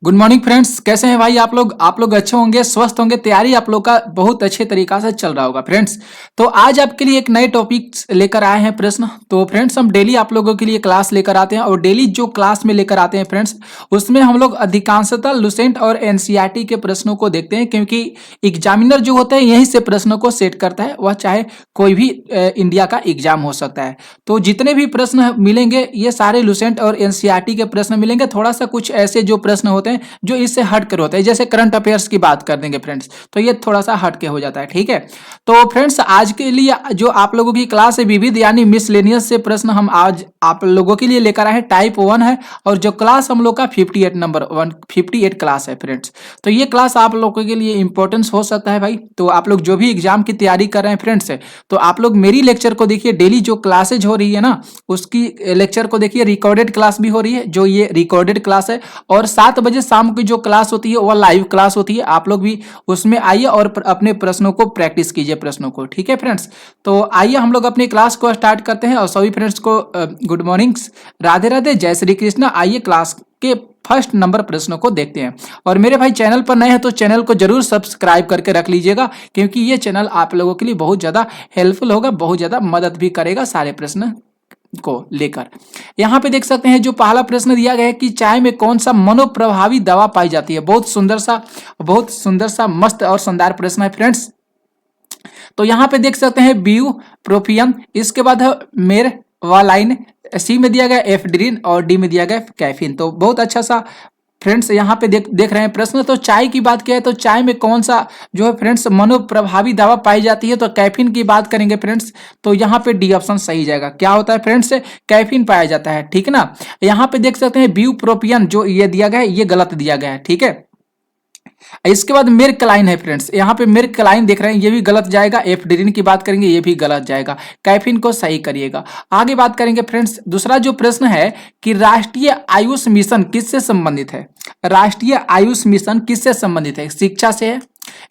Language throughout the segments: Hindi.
गुड मॉर्निंग फ्रेंड्स, कैसे हैं भाई आप लोग अच्छे होंगे, स्वस्थ होंगे। तैयारी आप लोग का बहुत अच्छे तरीका से चल रहा होगा फ्रेंड्स। तो आज आपके लिए एक नए टॉपिक लेकर आए हैं प्रश्न। तो फ्रेंड्स हम डेली आप लोगों के लिए क्लास लेकर आते हैं और डेली जो क्लास में लेकर आते हैं फ्रेंड्स, उसमें हम लोग अधिकांशतः लुसेंट और एनसीईआरटी के प्रश्नों को देखते हैं, क्योंकि एग्जामिनर जो होता है यहीं से प्रश्नों को सेट करता है। वह चाहे कोई भी इंडिया का एग्जाम हो सकता है। तो जितने भी प्रश्न मिलेंगे ये सारे लुसेंट और एनसीईआरटी के प्रश्न मिलेंगे। थोड़ा सा कुछ ऐसे जो प्रश्न होते हैं जो इससे हट कर होता है, जैसे करंट अफेयर्स की बात कर देंगे फ्रेंड्स, तो ये थोड़ा सा हट के हो जाता है। ठीक है, तो फ्रेंड्स आज के लिए जो आप लोगों की क्लास है विविध यानी मिसलेनियस से प्रश्न हम आज आप लोगों के लिए लेकर आए हैं। टाइप 1 है और जो क्लास हम लोग का 58 नंबर 158 क्लास है फ्रेंड्स। तो ये क्लास आप लोगों के लिए इंपॉर्टेंस हो सकता है भाई। तो आप लोग जो भी एग्जाम की तैयारी कर रहे हैं फ्रेंड्स, तो आप लोग मेरी लेक्चर को देखिए, डेली जो क्लासेज हो रही है ना उसकी लेक्चर को देखिए। रिकॉर्डेड क्लास भी हो रही है, जो ये रिकॉर्डेड क्लास है, और 7 बजे शाम की जो क्लास होती है वह लाइव क्लास होती है। आप लोग भी उसमें आइए और अपने प्रश्नों को प्रैक्टिस कीजिए प्रश्नों को। ठीक है फ्रेंड्स, तो आइए हम लोग अपनी क्लास को स्टार्ट करते हैं। और सभी फ्रेंड्स को गुड मॉर्निंग, राधे राधे, जय श्री कृष्ण। आइए क्लास के फर्स्ट नंबर प्रश्नों को देखते हैं। और मेरे भाई चैनल पर नए हैं तो चैनल को जरूर सब्सक्राइब करके रख लीजिएगा, क्योंकि ये चैनल आप लोगों के लिए बहुत ज़्यादा हेल्पफुल होगा, बहुत ज़्यादा मदद भी करेगा सारे प्रश्न को लेकर। यहाँ पे देख सकते हैं जो पहला प्रश्न दिया गया है कि चाय में कौन सा मनोप्रभावी दवा पाई जाती है। बहुत सुंदर सा मस्त और शानदार प्रश्न है फ्रेंड्स। तो यहाँ पे देख सकते हैं ब्यू प्रोपियन, इसके बाद है मेर वालाइन, सी में दिया गया एफड्रिन और डी में दिया गया कैफीन। तो बहुत अच्छा सा फ्रेंड्स यहाँ पे देख रहे हैं प्रश्न। तो चाय की बात किया है तो चाय में कौन सा जो है फ्रेंड्स मनोप्रभावी दवा पाई जाती है, तो कैफीन की बात करेंगे फ्रेंड्स। तो यहाँ पे डी ऑप्शन सही जाएगा। क्या होता है फ्रेंड्स, कैफीन पाया जाता है। ठीक है ना। यहाँ पे देख सकते हैं ब्यूप्रोपियन जो ये दिया गया है ये गलत दिया गया है। ठीक है, इसके बाद मिरक्लाइन है फ्रेंड्स, यहाँ पे मिरक्लाइन देख रहे हैं ये भी गलत जाएगा। एफड्रिन की बात करेंगे ये भी गलत जाएगा। कैफीन को सही करिएगा। आगे बात करेंगे फ्रेंड्स, दूसरा जो प्रश्न है कि राष्ट्रीय आयुष मिशन किससे संबंधित है। राष्ट्रीय आयुष मिशन किससे संबंधित है, शिक्षा से है,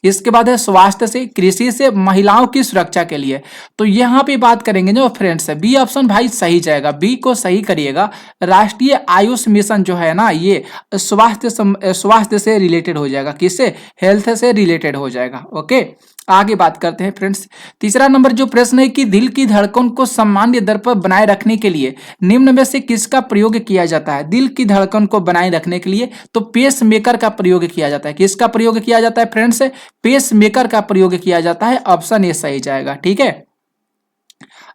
इसके बाद है स्वास्थ्य से, कृषि से, महिलाओं की सुरक्षा के लिए। तो यहाँ पे बात करेंगे जो फ्रेंड्स है बी ऑप्शन भाई सही जाएगा, बी को सही करिएगा। राष्ट्रीय आयुष मिशन जो है ना ये स्वास्थ्य से रिलेटेड हो जाएगा, किससे, हेल्थ से रिलेटेड हो जाएगा। ओके, आगे बात करते हैं फ्रेंड्स। तीसरा नंबर जो प्रश्न है कि दिल की धड़कन को सामान्य दर पर बनाए रखने के लिए निम्न में से किसका प्रयोग किया जाता है। दिल की धड़कन को बनाए रखने के लिए तो पेस मेकर का प्रयोग किया जाता है। किसका प्रयोग किया जाता है फ्रेंड्स, पेस मेकर का प्रयोग किया जाता है। ऑप्शन ए सही जाएगा। ठीक है,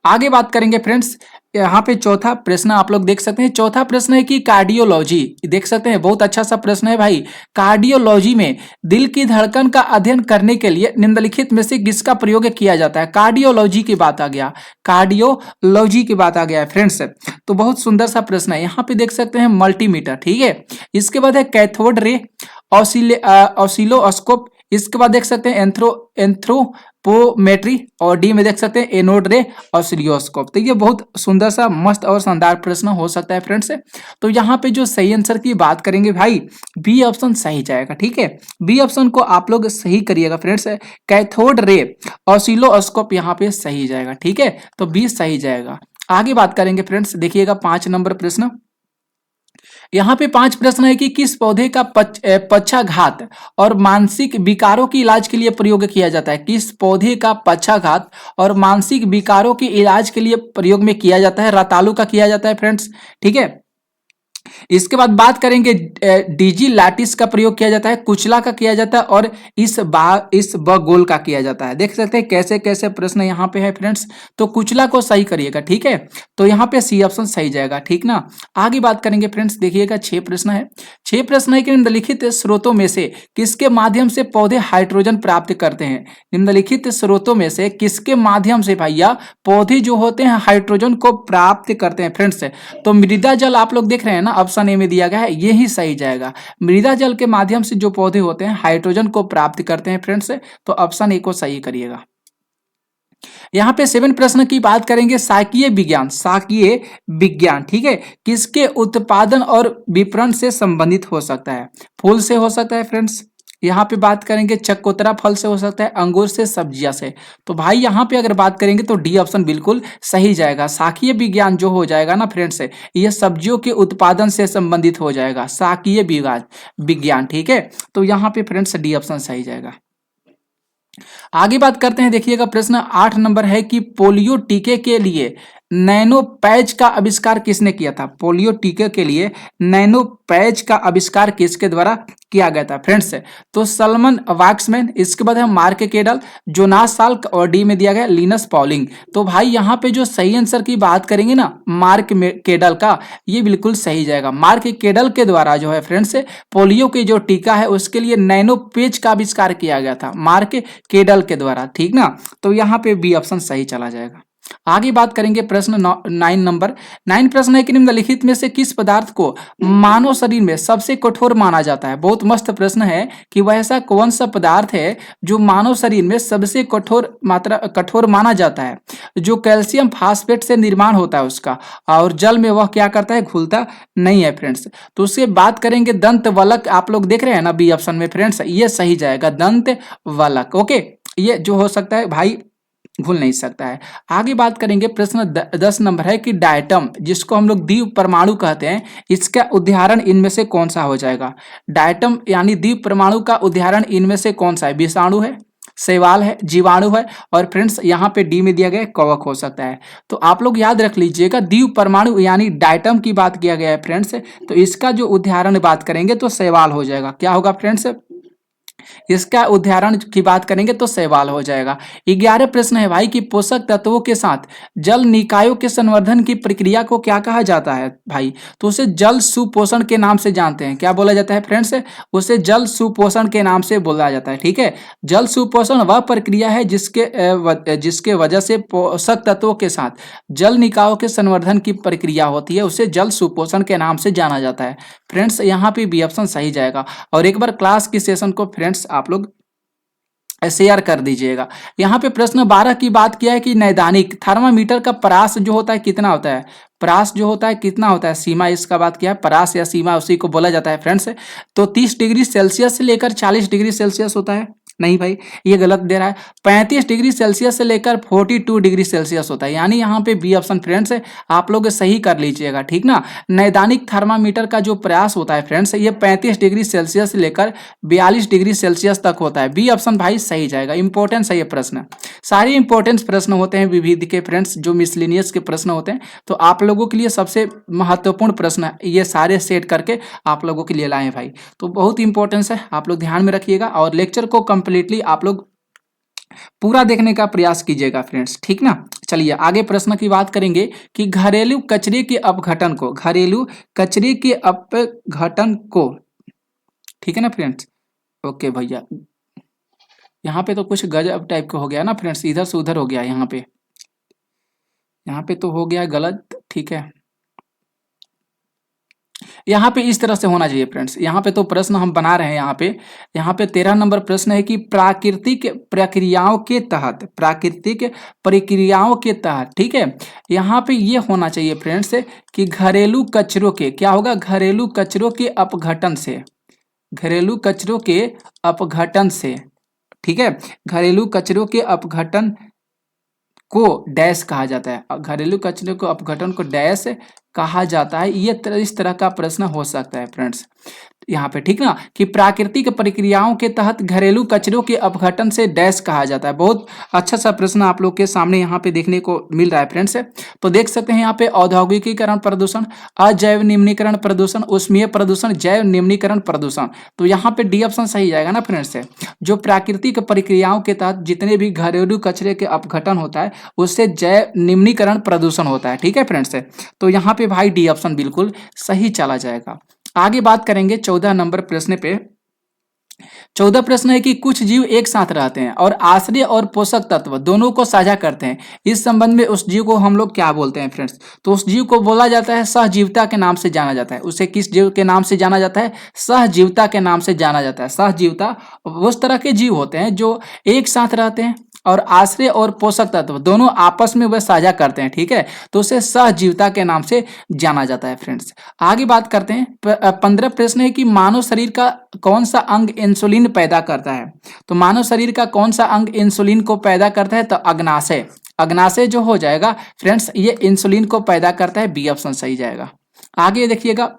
आगे बात करेंगे फ्रेंड्स। यहाँ पे चौथा प्रश्न आप लोग देख सकते हैं। चौथा प्रश्न है कि कार्डियोलॉजी, देख सकते हैं बहुत अच्छा सा प्रश्न है भाई। कार्डियोलॉजी में दिल की धड़कन का अध्ययन करने के लिए निम्नलिखित में से किसका प्रयोग किया जाता है। कार्डियोलॉजी की बात आ गया, कार्डियोलॉजी की बात आ गया है फ्रेंड्स। तो बहुत सुंदर सा प्रश्न है। यहाँ पे देख सकते हैं मल्टीमीटर। ठीक है, इसके बाद है कैथोड रे, ऑसिलोस्कोप, इसके बाद देख सकते हैं एंथ्रोपोमेट्री, और डी में देख सकते हैं एनोड रे ऑसिलोस्कोप। तो ये बहुत सुंदर सा मस्त और शानदार प्रश्न हो सकता है फ्रेंड्स। तो यहाँ पे जो सही आंसर की बात करेंगे भाई बी ऑप्शन सही जाएगा। ठीक है, बी ऑप्शन को आप लोग सही करिएगा फ्रेंड्स। कैथोड रे ऑसिलोस्कोप यहाँ पे सही जाएगा। ठीक है, तो बी सही जाएगा। आगे बात करेंगे फ्रेंड्स, देखिएगा 5 नंबर प्रश्न। यहाँ पे 5 प्रश्न है कि किस पौधे का पक्षाघात और मानसिक विकारों के इलाज के लिए प्रयोग किया जाता है। किस पौधे का पक्षाघात और मानसिक विकारों के इलाज के लिए प्रयोग में किया जाता है। रतालू का किया जाता है फ्रेंड्स। ठीक है, इसके बाद बात करेंगे डीजी लाटिस का प्रयोग किया जाता है, कुचला का किया जाता है, और इस बगोल का किया जाता है। देख सकते हैं कैसे कैसे प्रश्न यहाँ पे है फ्रेंड्स। तो कुचला को सही करिएगा। ठीक है, तो यहाँ पे सी ऑप्शन सही जाएगा। ठीक ना। आगे बात करेंगे फ्रेंड्स, देखिएगा 6 प्रश्न है। 6 प्रश्न है कि निम्नलिखित स्रोतों में से किसके माध्यम से पौधे हाइड्रोजन प्राप्त करते हैं। निम्नलिखित स्रोतों में से किसके माध्यम से भैया पौधे जो होते हैं हाइड्रोजन को प्राप्त करते हैं फ्रेंड्स। तो मृदा जल आप लोग देख रहे हैं ना, ऑप्शन ए में दिया गया है, ये ही सही जाएगा। मृदा जल के माध्यम से जो पौधे होते हैं हाइड्रोजन को प्राप्त करते हैं फ्रेंड्स। तो ऑप्शन ए को सही करिएगा। यहाँ पे 7 प्रश्न की बात करेंगे। साकीय विज्ञान ठीक है किसके उत्पादन और विपणन से संबंधित हो सकता है। फूल से हो सकता है फ्रेंड्स, यहाँ पे बात करेंगे चकोतरा फल से हो सकता है, अंगूर से, सब्जियां से। तो भाई यहाँ पे अगर बात करेंगे तो डी ऑप्शन बिल्कुल सही जाएगा। शाकीय विज्ञान जो हो जाएगा ना फ्रेंड्स, ये सब्जियों के उत्पादन से संबंधित हो जाएगा, शाकीय विज्ञान। ठीक है, तो यहाँ पे फ्रेंड्स डी ऑप्शन सही जाएगा। आगे बात करते हैं, देखिएगा प्रश्न 8 नंबर है कि पोलियो टीके के लिए नैनो पैच का आविष्कार किसने किया था? पोलियो टीके के लिए नैनो पैच का आविष्कार किसके द्वारा किया गया था फ्रेंड्स? तो सलमन वैक्समैन, इसके बाद है मार्क केडल, जोनास साल्क और डी में दिया गया लिनस पॉलिंग। तो भाई यहाँ पे जो सही आंसर की बात करेंगे ना मार्क केडल का, ये बिल्कुल सही जाएगा। मार्क केडल के द्वारा जो है फ्रेंड्स पोलियो के जो टीका है उसके लिए नैनो पैच का आविष्कार किया गया था मार्क केडल के द्वारा। ठीक ना, तो यहाँ पे बी ऑप्शन सही चला जाएगा। आगे बात करेंगे प्रश्न 9 नंबर। 9 प्रश्न है कि निम्नलिखित में से किस पदार्थ को मानव शरीर में सबसे कठोर माना जाता है? बहुत मस्त प्रश्न है कि वह ऐसा कौन सा पदार्थ है जो मानव शरीर में सबसे कठोर माना जाता है, जो कैल्शियम फास्फेट से निर्माण होता है उसका, और जल में वह क्या करता है, घुलता नहीं है फ्रेंड्स। तो उससे बात करेंगे दंत वलक, आप लोग देख रहे हैं ना बी ऑप्शन में फ्रेंड्स, ये सही जाएगा दंत वलक। ओके, ये जो हो सकता है भाई भूल नहीं सकता है। आगे बात करेंगे प्रश्न 10 नंबर है कि डायटम, जिसको हम लोग द्वीप परमाणु कहते हैं, इसका उदाहरण इनमें से कौन सा हो जाएगा? डायटम यानी द्वीप परमाणु का उदाहरण इनमें से कौन सा है? विषाणु है, शैवाल है, जीवाणु है, और फ्रेंड्स यहाँ पे डी में दिया गया कवक हो सकता है। तो आप लोग याद रख लीजिएगा द्वीप परमाणु यानी डायटम की बात किया गया है फ्रेंड्स, तो इसका जो उदाहरण बात करेंगे तो शैवाल हो जाएगा। क्या होगा फ्रेंड्स? इसका उदाहरण की बात करेंगे तो शैवाल हो जाएगा। 11 प्रश्न है भाई कि पोषक तत्वों के साथ जल निकायों के संवर्धन की प्रक्रिया को क्या कहा जाता है भाई? तो उसे जल सुपोषण के नाम से जानते हैं। क्या बोला जाता है फ्रेंड्स? उसे जल सुपोषण के नाम से बोला जाता है। ठीक है, जल सुपोषण वह प्रक्रिया है जिसके वजह से पोषक तत्वों के साथ जल निकायों के संवर्धन की प्रक्रिया होती है, उसे जल सुपोषण के नाम से जाना जाता है फ्रेंड्स। यहाँ पे बी ऑप्शन सही जाएगा। और एक बार क्लास की सेशन को फ्रेंड्स आप लोग शेयर कर दीजिएगा। यहाँ पे प्रश्न 12 की बात किया है कि नैदानिक थर्मामीटर का परास जो होता है कितना होता है? परास जो होता है कितना होता है? सीमा इसका बात किया है, परास या सीमा उसी को बोला जाता है फ्रेंड्स। तो 30 डिग्री सेल्सियस से लेकर 40 डिग्री सेल्सियस होता है। नहीं भाई, ये गलत दे रहा है। 35 डिग्री सेल्सियस से लेकर 42 डिग्री सेल्सियस होता है, यानी यहाँ पे बी ऑप्शन फ्रेंड्स आप लोग सही कर लीजिएगा। ठीक ना, नैदानिक थर्मामीटर का जो प्रयास होता है फ्रेंड्स, ये 35 डिग्री सेल्सियस से लेकर 42 डिग्री सेल्सियस तक होता है। बी ऑप्शन भाई सही जाएगा। इंपॉर्टेंस है ये प्रश्न, सारे इंपॉर्टेंट प्रश्न होते हैं विविध के फ्रेंड्स, जो मिसलिनियस के प्रश्न होते हैं, तो आप लोगों के लिए सबसे महत्वपूर्ण प्रश्न ये सारे सेट करके आप लोगों के लिए लाए भाई। तो बहुत इंपॉर्टेंस है, आप लोग ध्यान में रखिएगा और लेक्चर को कंप्लीटली आप लोग पूरा देखने का प्रयास कीजिएगा फ्रेंड्स। ठीक ना, चलिए आगे प्रश्न की बात करेंगे कि घरेलू कचरे के अपघटन को, घरेलू कचरे के अपघटन को, ठीक है ना फ्रेंड्स। ओके भैया, यहाँ पे तो कुछ गजब टाइप का हो गया ना फ्रेंड्स, इधर से उधर हो गया, यहाँ पे तो हो गया गलत। ठीक है, यहाँ पे इस तरह से होना चाहिए फ्रेंड्स। यहाँ पे तो प्रश्न हम बना रहे हैं, यहाँ पे 13 नंबर प्रश्न है कि प्राकृतिक प्रक्रियाओं के तहत, प्राकृतिक प्रक्रियाओं के तहत, ठीक है, यहाँ पे ये होना चाहिए फ्रेंड्स कि घरेलू कचरों के, क्या होगा, घरेलू कचरों के अपघटन से, घरेलू कचरों के अपघटन से, ठीक है, घरेलू कचरों के अपघटन को डैश कहा जाता है, घरेलू कचरे को अपघटन को डैश कहा जाता है। ये इस तरह का प्रश्न हो सकता है फ्रेंड्स यहाँ पे। ठीक ना, कि प्राकृतिक प्रक्रियाओं के तहत घरेलू कचरों के अपघटन से डैश कहा जाता है। बहुत अच्छा सा प्रश्न आप लोग के सामने यहाँ पे देखने को मिल रहा है फ्रेंड्स। तो देख सकते हैं यहाँ पे औद्योगिकीकरण प्रदूषण, अजैव निम्नीकरण प्रदूषण, उष्मीय प्रदूषण, जैव निम्नीकरण प्रदूषण। तो यहाँ पे डी ऑप्शन सही जाएगा ना फ्रेंड्स। जो प्राकृतिक प्रक्रियाओं के तहत जितने भी घरेलू कचरे के अपघटन होता है उससे जैव निम्नीकरण प्रदूषण होता है। ठीक है फ्रेंड्स, तो यहाँ पे भाई डी ऑप्शन बिल्कुल सही चला जाएगा। आगे बात करेंगे 14 नंबर प्रश्न पे। 14 प्रश्न है कि कुछ जीव एक साथ रहते हैं और आश्रय और पोषक तत्व दोनों को साझा करते हैं। इस संबंध में उस जीव को हम लोग क्या बोलते हैं फ्रेंड्स? तो उस जीव को बोला जाता है सहजीविता के नाम से जाना जाता है। उसे किस जीव के नाम से जाना जाता है? सहजीविता के नाम से जाना जाता है। सहजीविता उस तरह के जीव होते हैं जो एक साथ रहते हैं और आश्रय और पोषक तत्व दोनों आपस में वह साझा करते हैं, ठीक है, तो उसे सहजीविता के नाम से जाना जाता है फ्रेंड्स। आगे बात करते हैं 15 प्रश्न है कि मानव शरीर का कौन सा अंग इंसुलिन पैदा करता है। तो मानव शरीर का कौन सा अंग इंसुलिन को पैदा करता है, तो अग्नाशय। अग्नाशय जो हो जाएगा फ्रेंड्स ये इंसुलिन को पैदा करता है, बी ऑप्शन सही जाएगा। आगे देखिएगा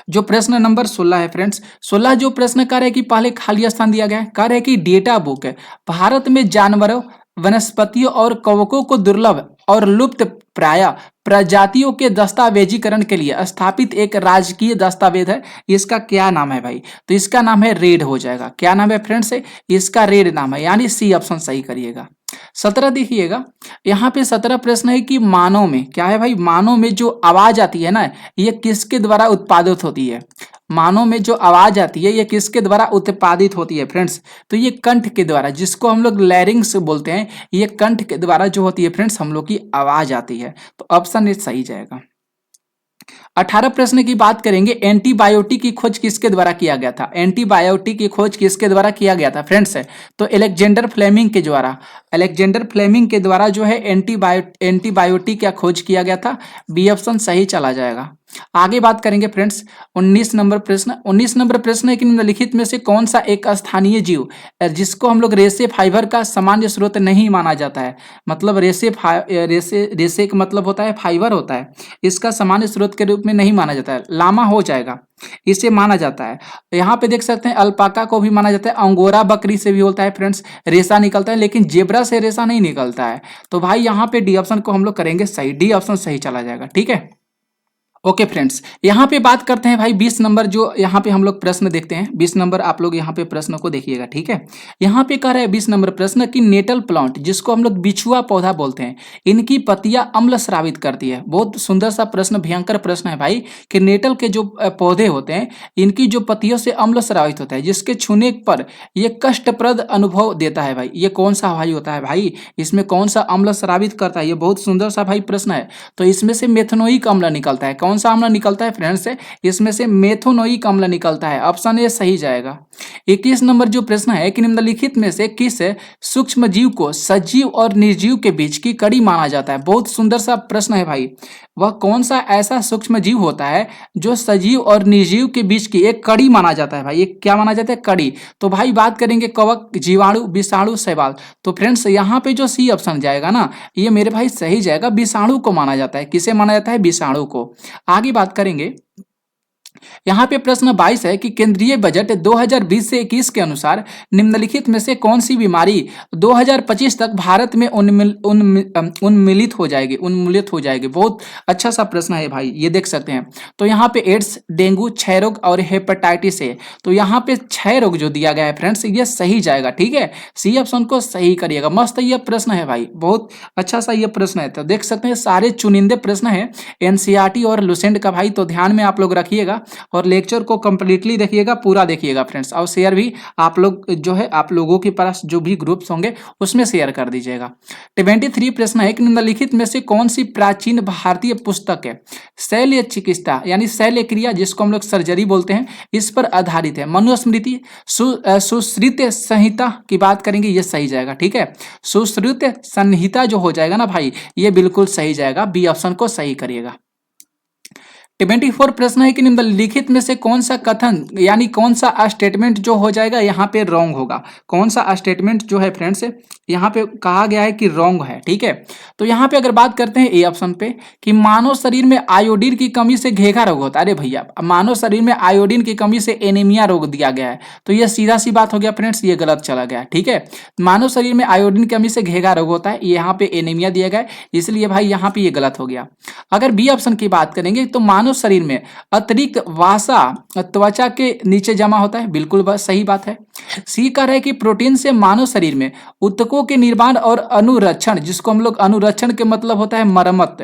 जो प्रश्न नंबर 16 है फ्रेंड्स, 16 जो प्रश्न कार्य की पहले खाली स्थान दिया गया है, कार्य की डेटा बुक है भारत में जानवरों वनस्पतियों और कवकों को दुर्लभ और लुप्त प्राय प्रजातियों के दस्तावेजीकरण के लिए स्थापित एक राजकीय दस्तावेज है, इसका क्या नाम है भाई, तो इसका नाम है रेड हो जाएगा। क्या नाम है फ्रेंड्स, इसका रेड नाम है, यानी सी ऑप्शन सही करिएगा। 17 देखिएगा, यहाँ पे 17 प्रश्न है कि मानव में क्या है भाई, मानव में जो आवाज आती है ना ये किसके द्वारा उत्पादित होती है। मानव में जो आवाज आती है ये किसके द्वारा उत्पादित होती है फ्रेंड्स, तो ये कंठ के द्वारा, जिसको हम लोग लैरिंग्स बोलते हैं, ये कंठ के द्वारा जो होती है फ्रेंड्स हम लोग की आवाज आती है, तो ऑप्शन ए सही जाएगा। 18 प्रश्न की बात करेंगे, एंटीबायोटिक की खोज किसके द्वारा किया गया था। एंटीबायोटिक की खोज किसके द्वारा किया गया था फ्रेंड्स, तो अलेक्जेंडर फ्लेमिंग के द्वारा। अलेक्जेंडर फ्लेमिंग के द्वारा जो है एंटीबायोटिक का खोज किया गया था, बी ऑप्शन सही चला जाएगा। आगे बात करेंगे फ्रेंड्स 19 नंबर प्रश्न। 19 नंबर प्रश्न है कि निम्नलिखित में से कौन सा एक स्थानीय जीव जिसको हम लोग रेसे फाइबर का सामान्य स्रोत नहीं माना जाता है, मतलब रेसे का मतलब होता है फाइबर होता है, इसका सामान्य स्रोत के रूप में नहीं माना जाता है, लामा हो जाएगा, इसे माना जाता है। यहाँ पे देख सकते हैं अल्पाका को भी माना जाता है, अंगोरा बकरी से भी होता है फ्रेंड्स रेशा निकलता है, लेकिन जेब्रा से रेशा नहीं निकलता है। तो भाई यहाँ पे डी ऑप्शन को हम लोग करेंगे सही, डी ऑप्शन सही चला जाएगा, ठीक है। ओके फ्रेंड्स, यहाँ पे बात करते हैं भाई 20 नंबर, जो यहाँ पे हम लोग प्रश्न देखते हैं 20 नंबर, आप लोग यहाँ पे प्रश्न को देखिएगा, ठीक है। यहाँ पे कह रहा है 20 नंबर प्रश्न कि नेटल प्लांट, जिसको हम लोग बिछुआ पौधा बोलते हैं, इनकी पत्तियां अम्ल स्रावित करती है। बहुत सुंदर सा प्रश्न, भयंकर प्रश्न है भाई, कि नेटल के जो पौधे होते हैं इनकी जो पत्तियों से अम्ल स्रावित होता है, जिसके छूने पर ये कष्टप्रद अनुभव देता है भाई, ये कौन सा भाई होता है भाई, इसमें कौन सा अम्ल स्रावित करता है, ये बहुत सुंदर सा भाई प्रश्न है। तो इसमें से मेथनोइक अम्ल निकलता है, कौन सा अम्ल निकलता है फ्रेंड्स, इसमें से मेथोनोइक अम्ल निकलता है, ऑप्शन ए सही जाएगा। 21 नंबर जो प्रश्न है कि निम्नलिखित में से किस सूक्ष्म जीव को सजीव और निर्जीव के बीच की कड़ी माना जाता है। बहुत सुंदर सा प्रश्न है भाई, वह कौन सा ऐसा सूक्ष्म जीव होता है जो सजीव और निर्जीव के बीच की एक कड़ी माना जाता है भाई, ये क्या माना जाता है, कड़ी। तो भाई बात करेंगे कवक, जीवाणु, विषाणु, शैवाल। तो फ्रेंड्स यहाँ पे जो सी ऑप्शन जाएगा ना ये मेरे भाई सही जाएगा, विषाणु को माना जाता है। किसे माना जाता है, विषाणु को। आगे बात करेंगे, यहाँ पे प्रश्न 22 है कि केंद्रीय बजट 2020 से 21 के अनुसार निम्नलिखित में से कौन सी बीमारी 2025 तक भारत में उन्मूलित हो जाएगी। बहुत अच्छा सा प्रश्न है भाई, ये देख सकते हैं। तो यहाँ पे एड्स, डेंगू, क्षय रोग और हेपेटाइटिस ए, तो यहाँ पे क्षय रोग जो दिया गया है फ्रेंड्स ये सही जाएगा, ठीक है, सी ऑप्शन को सही करिएगा। मस्त ये प्रश्न है भाई, बहुत अच्छा सा ये प्रश्न है। तो देख सकते हैं सारे चुनिंदे प्रश्न है एनसीईआरटी और लुसेंट का भाई, तो ध्यान में आप लोग रखिएगा और लेक्चर को कंप्लीटली देखिएगा, पूरा देखिएगा फ्रेंड्स, और शेयर भी आप लोग जो है आप लोगों के पास जो भी ग्रुप्स होंगे उसमें शेयर कर दीजिएगा। 23 प्रश्न है कि निम्नलिखित में से कौन सी प्राचीन भारतीय पुस्तक है शल्य चिकित्सा यानी शल्य क्रिया, जिसको हम लोग सर्जरी बोलते हैं, इस पर आधारित है। मनुस्मृति, सुश्रुत संहिता की बात करेंगे, ये सही जाएगा, ठीक है। सुश्रुत संहिता जो हो जाएगा ना भाई ये बिल्कुल सही जाएगा, बी ऑप्शन को सही करिएगा। 24 प्रश्न है कि निम्नलिखित में से कौन सा कथन यानी कौन सा स्टेटमेंट जो हो जाएगा यहाँ पे रॉन्ग होगा। कौन सा स्टेटमेंट जो है फ्रेंड्स यहाँ पे कहा गया है कि रॉन्ग है, ठीक है। तो यहाँ पे अगर बात करते हैं ए ऑप्शन पे कि मानव शरीर में आयोडीन की कमी से घेघा रोग होता है। अरे भैया, मानव शरीर में आयोडीन की कमी से एनीमिया रोग दिया गया है, तो ये सीधा सी बात हो गया फ्रेंड्स, ये गलत चला गया, ठीक है। मानव शरीर में आयोडीन की कमी से घेघा रोग होता है, यहाँ पे एनीमिया दिया गया है, इसलिए भाई यहाँ पे ये गलत हो गया। अगर बी ऑप्शन की बात करेंगे तो मानव शरीर में अतिरिक्त वासा त्वचा के नीचे जमा होता है, बिल्कुल सही बात है। सी कह रहा है कि प्रोटीन से मानव शरीर में ऊतकों के निर्माण और अनुरक्षण, जिसको हम लोग अनुरक्षण के मतलब होता है मरम्मत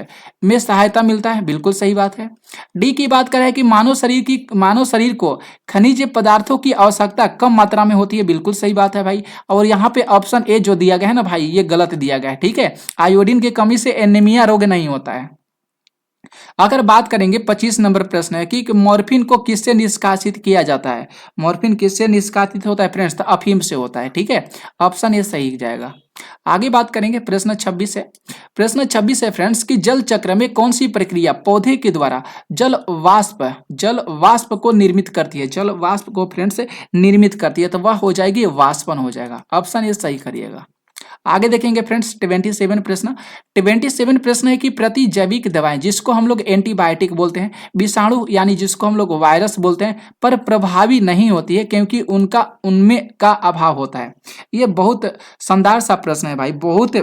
में सहायता मिलता है, बिल्कुल सही बात है। डी की बात कर रहा है कि मानव शरीर को खनिज पदार्थों की आवश्यकता कम मात्रा में होती है, बिल्कुल सही बात है भाई। और यहाँ पे ऑप्शन ए जो दिया गया है ना भाई ये गलत दिया गया है, ठीक है। आयोडीन की कमी से एनीमिया रोग नहीं होता है। अगर बात करेंगे 25 नंबर प्रश्न है कि मॉर्फिन को किससे निष्कासित किया जाता है। मॉर्फिन किससे निष्कासित होता है फ्रेंड्स, तो अफीम से होता है। ठीक है, ऑप्शन ए सही जाएगा। आगे बात करेंगे प्रश्न 26 है। प्रश्न 26 है फ्रेंड्स कि जल चक्र में कौन सी प्रक्रिया पौधे के द्वारा जल वाष्प को निर्मित करती है। जल वाष्प को फ्रेंड्स निर्मित करती है, तो वह हो जाएगी वाष्पन हो जाएगा। ऑप्शन ए सही करिएगा। आगे देखेंगे फ्रेंड्स 27 प्रश्न। 27 प्रश्न है कि प्रति जैविक दवाएं जिसको हम लोग एंटीबायोटिक बोलते हैं, विषाणु यानी जिसको हम लोग वायरस बोलते हैं, पर प्रभावी नहीं होती है क्योंकि उनका उनमें का अभाव होता है। ये बहुत शानदार सा प्रश्न है भाई, बहुत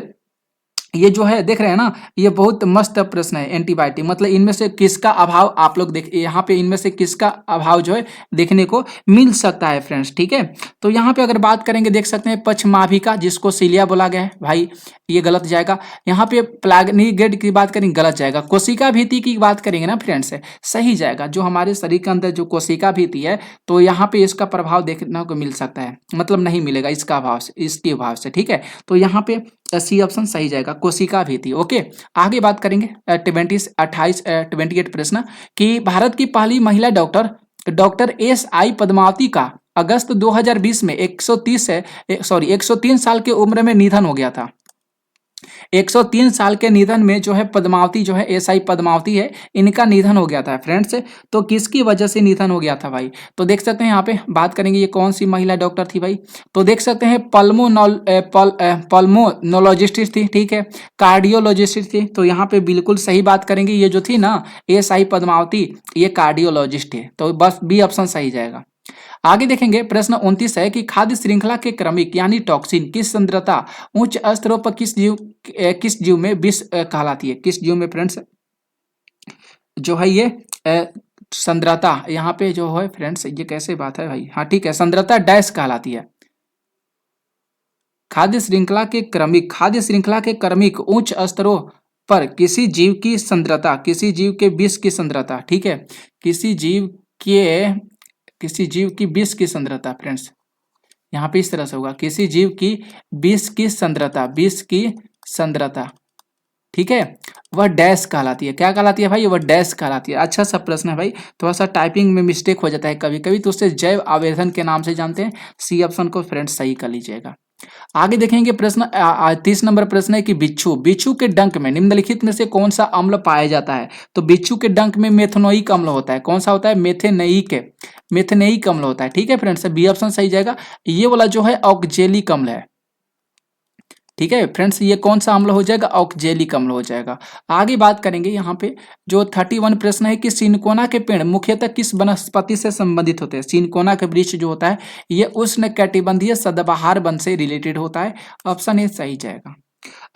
ये जो है देख रहे हैं ना, ये बहुत मस्त प्रश्न है। एंटीबायोटिक मतलब इनमें से किसका अभाव आप लोग देख, यहाँ पे इनमें से किसका अभाव जो है देखने को मिल सकता है फ्रेंड्स। ठीक है, तो यहाँ पे अगर बात करेंगे देख सकते हैं पक्षमाभिका जिसको सीलिया बोला गया है भाई, ये गलत जाएगा। यहाँ पे प्लाग्निगेड की बात करेंगे गलत जाएगा। कोशिका भीति की बात करेंगे ना फ्रेंड्स, सही जाएगा। जो हमारे शरीर के अंदर जो कोशिका भीति है, तो यहाँ पे इसका प्रभाव देखने को मिल सकता है, मतलब नहीं मिलेगा इसका अभाव से, इसके अभाव से। ठीक है, तो यहाँ पे सी ऑप्शन सही जाएगा, कोशिका भीति। ओके, आगे बात करेंगे 28 प्रश्न कि भारत की पहली महिला डॉक्टर डॉक्टर SI पद्मावती का अगस्त 2020 में 103 साल की उम्र में निधन हो गया था। 103 साल के निधन में जो है पद्मावती जो है SI पद्मावती है, इनका निधन हो गया था फ्रेंड्स। तो किसकी वजह से निधन हो गया था भाई, तो देख सकते हैं यहाँ पे बात करेंगे ये कौन सी महिला डॉक्टर थी भाई, तो देख सकते हैं पल्मोनोलॉजिस्ट थी। ठीक है, कार्डियोलॉजिस्ट थी, तो यहाँ पे बिल्कुल सही बात करेंगे। ये जो थी ना SI पद्मावती, ये कार्डियोलॉजिस्ट है, तो बस बी ऑप्शन सही जाएगा। आगे देखेंगे प्रश्न 29 है कि खाद्य श्रृंखला के क्रमिक यानी टॉक्सिन की सांद्रता उच्च स्तरों पर किस जीव में विष कहलाती है। किस जीव में फ्रेंड्स जो है ये सांद्रता, यहाँ पे जो है फ्रेंड्स ये कैसे बात है भाई, हाँ ठीक है, सांद्रता डैश कहलाती है। खाद्य श्रृंखला के क्रमिक उच्च स्तरों पर किसी जीव की सांद्रता, किसी जीव के विष की सांद्रता। ठीक है, किसी जीव की विष की सांद्रता फ्रेंड्स, यहाँ पे इस तरह से होगा, किसी जीव की विष की सांद्रता। ठीक है, वह डैश कहलाती है। क्या कहलाती है भाई, वह डैश कहलाती है। अच्छा सा प्रश्न है भाई, थोड़ा सा टाइपिंग में मिस्टेक हो जाता है कभी कभी, तो उसे जैव आवेदन के नाम से जानते हैं। सी ऑप्शन को फ्रेंड्स सही कर लीजिएगा। आगे देखेंगे प्रश्न 30 नंबर प्रश्न है कि बिच्छू के डंक में निम्नलिखित में से कौन सा अम्ल पाया जाता है। तो बिच्छू के डंक में मेथनोइक अम्ल होता है। कौन सा होता है, मेथेनेइक अम्ल होता है। ठीक है फ्रेंड्स, बी ऑप्शन सही जाएगा। ये वाला जो है ऑक्जेलिक अम्ल है। ठीक है फ्रेंड्स, ये कौन सा अम्ल हो जाएगा, ऑक्जेलिक अम्ल हो जाएगा। आगे बात करेंगे यहाँ पे जो 31 प्रश्न है कि सिनकोना के पेड़ मुख्यतः किस वनस्पति से संबंधित होते हैं। सिनकोना के वृक्ष जो होता है ये उष्ण कटिबंधीय सदाबहार वन से रिलेटेड होता है। ऑप्शन ए सही जाएगा।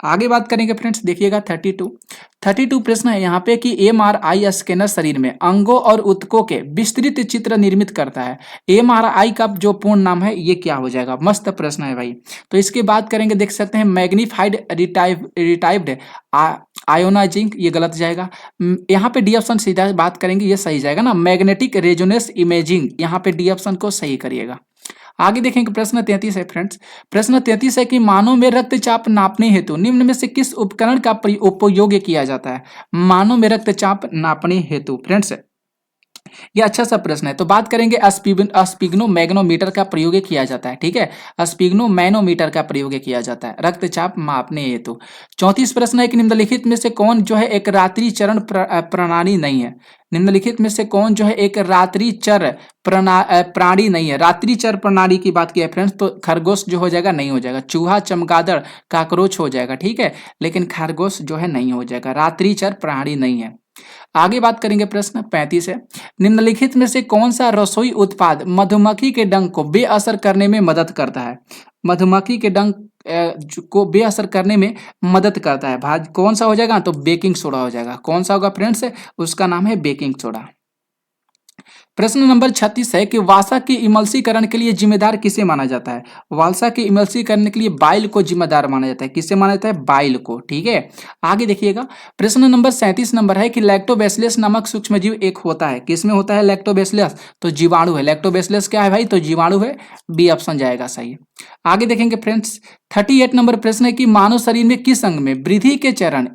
आगे बात करेंगे फ्रेंड्स, देखिएगा 32 प्रश्न है यहाँ पे कि MRI स्कैनर शरीर में अंगों और ऊतकों के विस्तृत चित्र निर्मित करता है। MRI का जो पूर्ण नाम है ये क्या हो जाएगा, मस्त प्रश्न है भाई। तो इसकी बात करेंगे देख सकते हैं मैग्नीफाइड रिटाइव्ड आयोनाइजिंग, ये गलत जाएगा। यहाँ पे डी ऑप्शन सीधा बात करेंगे ये सही जाएगा ना, मैग्नेटिक रेजोनेंस इमेजिंग, यहाँ पे डी ऑप्शन को सही करिएगा। आगे देखेंगे प्रश्न 33 है फ्रेंड्स। प्रश्न 33 है कि मानव में रक्तचाप नापने हेतु निम्न में से किस उपकरण का उपयोग किया जाता है। मानव में रक्तचाप नापने हेतु फ्रेंड्स ये अच्छा सा प्रश्न है। तो बात करेंगे स्पिग्नो मैग्नोमीटर का प्रयोग किया जाता है। ठीक है, स्पिग्नो मैनोमीटर का प्रयोग किया जाता है रक्तचाप मापने हेतु। 34 प्रश्न है कि निम्नलिखित में से कौन जो है एक रात्रि चरण प्रणाली नहीं है। निम्नलिखित में से कौन जो है एक रात्रि चर प्राणी नहीं है। रात्रि चर प्रणाली की बात की है फ्रेंड्स, तो खरगोश जो हो जाएगा नहीं हो जाएगा, चूहा चमगादड़ काकरोच हो जाएगा। ठीक है, लेकिन खरगोश जो है नहीं हो जाएगा, रात्रि चर प्राणी नहीं है। आगे बात करेंगे प्रश्न 35 है, निम्नलिखित में से कौन सा रसोई उत्पाद मधुमक्खी के डंक को बेअसर करने में मदद करता है। मधुमक्खी के डंक को बेअसर करने में मदद करता है भाई, कौन सा हो जाएगा, तो बेकिंग सोडा हो जाएगा। कौन सा होगा फ्रेंड्स, उसका नाम है बेकिंग सोडा। प्रश्न नंबर 36 है कि वासा के इमल्सीकरण के लिए जिम्मेदार किसे माना जाता है। वासा के इमल्सीकरण के लिए बाइल को जिम्मेदार माना जाता है। किसे माना जाता है, बाइल को। ठीक है, आगे देखिएगा प्रश्न नंबर 37 नंबर है कि लैक्टोबैसिलस नामक सूक्ष्मजीव एक होता है। किसमें होता है लैक्टोबैसिलस, तो जीवाणु है। लैक्टोबैसिलस क्या है भाई, तो जीवाणु है, बी ऑप्शन जाएगा सही। आगे देखेंगे फ्रेंड्स 38 नंबर प्रश्न है कि मानव शरीर में किस अंग में वृद्धि के चरण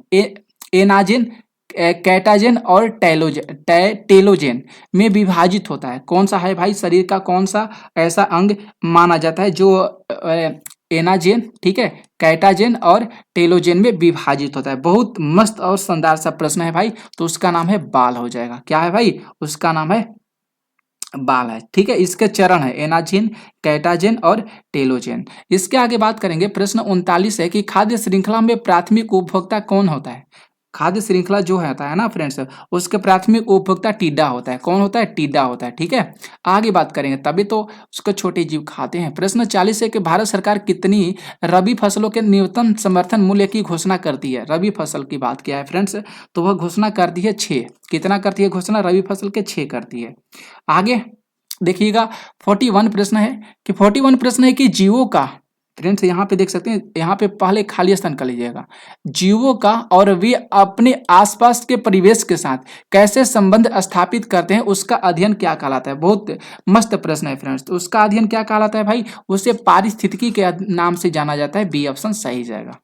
कैटाजेन और टेलोजेन में विभाजित होता है। कौन सा है भाई, शरीर का कौन सा ऐसा अंग माना जाता है जो एनाजेन, ठीक है, कैटाजेन और टेलोजेन में विभाजित होता है। बहुत मस्त और शानदार सा प्रश्न है भाई, तो उसका नाम है बाल हो जाएगा। क्या है भाई, उसका नाम है बाल है, ठीक है। इसके चरण है एनाजिन, कैटाजेन और टेलोजेन। इसके आगे बात करेंगे, प्रश्न 39 है कि खाद्य श्रृंखला में प्राथमिक उपभोक्ता कौन होता है। खाद्य श्रृंखला जो होता है ना फ्रेंड्स, उसके प्राथमिक उपभोक्ता टिड्डा होता है। कौन होता है, टिड्डा होता है, ठीक है। आगे बात करेंगे, तभी तो उसको छोटे जीव खाते हैं। प्रश्न 40 है कि भारत सरकार कितनी रबी फसलों के न्यूनतम समर्थन मूल्य की घोषणा करती है। रबी फसल की बात किया है फ्रेंड्स, तो वह घोषणा करती है 6। कितना करती है घोषणा, रबी फसल के 6 करती है। आगे देखिएगा 41 प्रश्न है कि 41 प्रश्न है कि जीवों का, फ्रेंड्स यहाँ पे देख सकते हैं, यहाँ पे पहले खाली स्थान कर लीजिएगा। जीवों का और वे अपने आसपास के परिवेश के साथ कैसे संबंध स्थापित करते हैं, उसका अध्ययन क्या कहलाता है। बहुत मस्त प्रश्न है फ्रेंड्स, तो उसका अध्ययन क्या कहलाता है भाई, उसे पारिस्थितिकी के नाम से जाना जाता है। बी ऑप्शन सही जाएगा।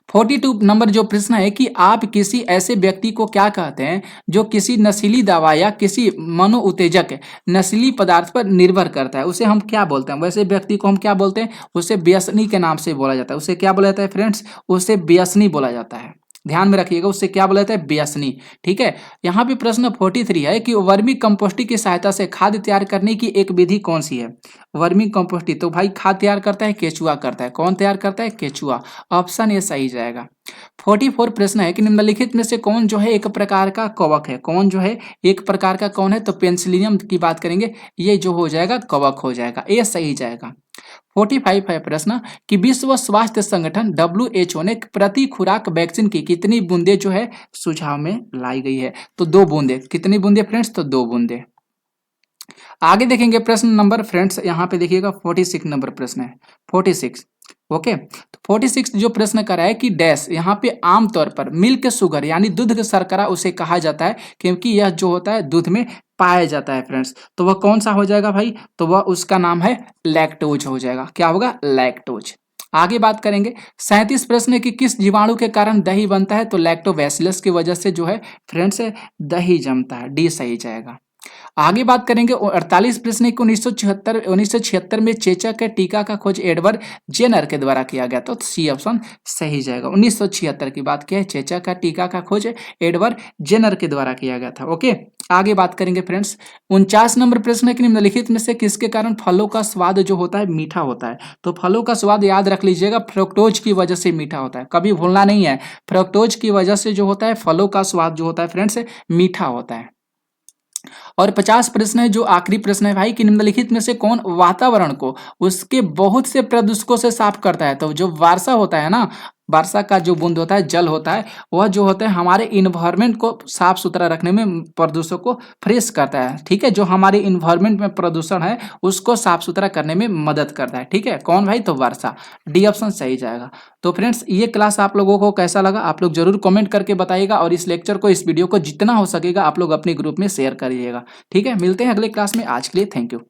42 नंबर जो प्रश्न है कि आप किसी ऐसे व्यक्ति को क्या कहते हैं जो किसी नशीली दवा या किसी मनोउत्तेजक नशीली पदार्थ पर निर्भर करता है, उसे हम क्या बोलते हैं। वैसे व्यक्ति को हम क्या बोलते हैं, उसे व्यसनी के नाम से बोला जाता है। उसे क्या बोला जाता है फ्रेंड्स, उसे व्यसनी बोला जाता है। ध्यान में रखिएगा, उससे क्या बोला जाता है, व्यसनी, ठीक है। यहाँ पे प्रश्न 43 है कि वर्मी कंपोस्टिंग की सहायता से खाद तैयार करने की एक विधि कौन सी है। वर्मी कंपोस्टिंग, तो भाई खाद तैयार करता है केचुआ करता है। कौन तैयार करता है, केचुआ। ऑप्शन ए सही जाएगा। 44 प्रश्न है कि निम्नलिखित में से कौन जो है एक प्रकार का कवक है। कौन जो है एक प्रकार का कौन है, तो पेनिसिलियम की बात करेंगे, ये जो हो जाएगा कवक हो जाएगा, ये सही जाएगा। 45 है प्रश्न कि विश्व स्वास्थ्य संगठन WHO ने प्रति खुराक वैक्सीन की कितनी बूंदे जो है सुझाव में लाई गई है, तो 2 बूंदे। कितनी बूंदे फ्रेंड्स, तो 2 बूंदे। आगे देखेंगे प्रश्न नंबर फ्रेंड्स, यहाँ पे देखिएगा 46 नंबर प्रश्न है, 46। ओके, तो 46 जो प्रश्न करा है कि डैश, यहाँ पे आमतौर पर मिल्क शुगर यानी दूध का शर्करा उसे कहा जाता है, क्योंकि यह जो होता है दूध में पाया जाता है फ्रेंड्स। तो वह कौन सा हो जाएगा भाई, तो वह उसका नाम है लैक्टोज हो जाएगा। क्या होगा, लैक्टोज। आगे बात करेंगे 37 प्रश्न है कि किस जीवाणु के कारण दही बनता है, तो लैक्टोबैसिलस की वजह से जो है फ्रेंड्स दही जमता है। डी सही जाएगा। आगे बात करेंगे 48 प्रश्न को 1976 में चेचक के टीका का खोज एडवर्ड जेनर के द्वारा किया गया, तो सी ऑप्शन सही जाएगा। 1976 की बात की है, चेचक का टीका का खोज एडवर्ड जेनर के द्वारा किया गया था। ओके, आगे बात करेंगे फ्रेंड्स 49 नंबर प्रश्न है कि निम्नलिखित में से किसके कारण फलों का स्वाद जो होता है मीठा होता है। तो फलों का स्वाद याद रख लीजिएगा, फ्रुक्टोज की वजह से मीठा होता है, कभी भूलना नहीं है। फ्रुक्टोज की वजह से जो होता है फलों का स्वाद जो होता है फ्रेंड्स मीठा होता है। और 50 प्रश्न है जो आखिरी प्रश्न है भाई कि निम्नलिखित में से कौन वातावरण को उसके बहुत से प्रदूषकों से साफ करता है। तो जो वर्षा होता है ना, वर्षा का जो बूंद होता है, जल होता है, वह जो होता है हमारे इन्वायरमेंट को साफ सुथरा रखने में प्रदूषण को फ्रेश करता है, ठीक है। जो हमारे इन्वायरमेंट में प्रदूषण है उसको साफ सुथरा करने में मदद करता है, ठीक है। कौन भाई, तो वर्षा। डी ऑप्शन सही जाएगा। तो फ्रेंड्स ये क्लास आप लोगों को कैसा लगा, आप लोग जरूर कमेंट करके बताइएगा, और इस लेक्चर को, इस वीडियो को जितना हो सकेगा आप लोग अपने ग्रुप में शेयर करिएगा, ठीक है। मिलते हैं अगले क्लास में, आज के लिए थैंक यू।